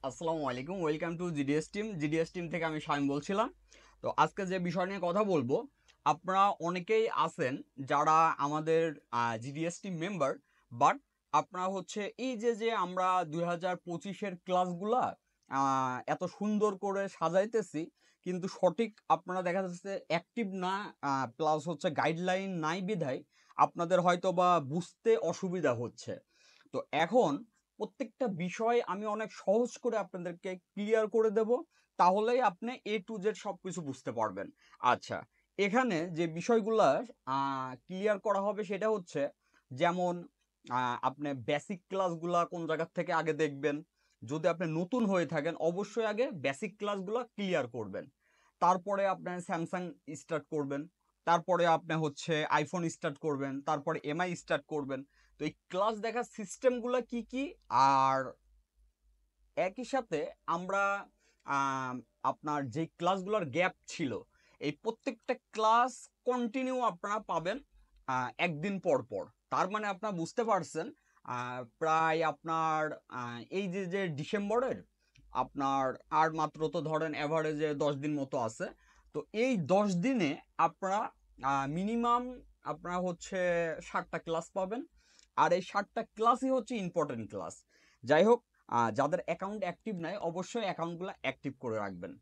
আসসালামু আলাইকুম, welcome to GDS team থেকে আমি শামিম বলছিলাম। তো আজকে যে বিষয় নিয়ে কথা বলবো, আপনারা অনেকেই আছেন যারা আমাদের জিডিএস টিম মেম্বার, বাট আপনারা হচ্ছে এই যে আমরা 2025-এর ক্লাসগুলা এত সুন্দর করে সাজাইতেছি, কিন্তু সঠিক আপনারা দেখা যাচ্ছে অ্যাক্টিভ না, প্লাস হচ্ছে গাইডলাইন নাই বিধায় আপনাদের হয়তো বা বুঝতে অসুবিধা হচ্ছে। তো এখন প্রত্যেকটা বিষয় আমি অনেক সহজ করে আপনাদেরকে ক্লিয়ার করে দেব, তাহলেই আপনি এ টু জেড সব কিছু বুঝতে পারবেন। আচ্ছা, এখানে যে বিষয়গুলা ক্লিয়ার করা হবে সেটা হচ্ছে, যেমন আপনি বেসিক ক্লাসগুলা কোন জায়গা থেকে আগে দেখবেন। যদি আপনি নতুন হয়ে থাকেন অবশ্যই আগে বেসিক ক্লাসগুলো ক্লিয়ার করবেন, তারপরে আপনি স্যামসাং স্টার্ট করবেন, তারপরে আপনি হচ্ছে আইফোন স্টার্ট করবেন, তারপরে এমআই স্টার্ট করবেন। তো এই ক্লাস দেখার সিস্টেমগুলো কি কি, আর একই সাথে আমরা আম, আপনার যে ক্লাসগুলোর গ্যাপ ছিল, এই প্রত্যেকটা ক্লাস কন্টিনিউ আপনারা পাবেন একদিন পর পর। তার মানে আপনারা বুঝতে পারছেন, প্রায় আপনার এই যে ডিসেম্বরের আপনার আর মাত্র তো ধরেন অ্যাভারেজে 10 দিন মতো আছে। তো এই 10 দিনে আপনারা মিনিমাম আপনারা হচ্ছে 60টা ক্লাস পাবেন। আর এই 60টা ক্লাসই হচ্ছে ইম্পর্টেন্ট ক্লাস। যাই হোক, যাদের অ্যাকাউন্ট অ্যাক্টিভ নাই অবশ্যই অ্যাকাউন্টগুলো অ্যাক্টিভ করে রাখবেন।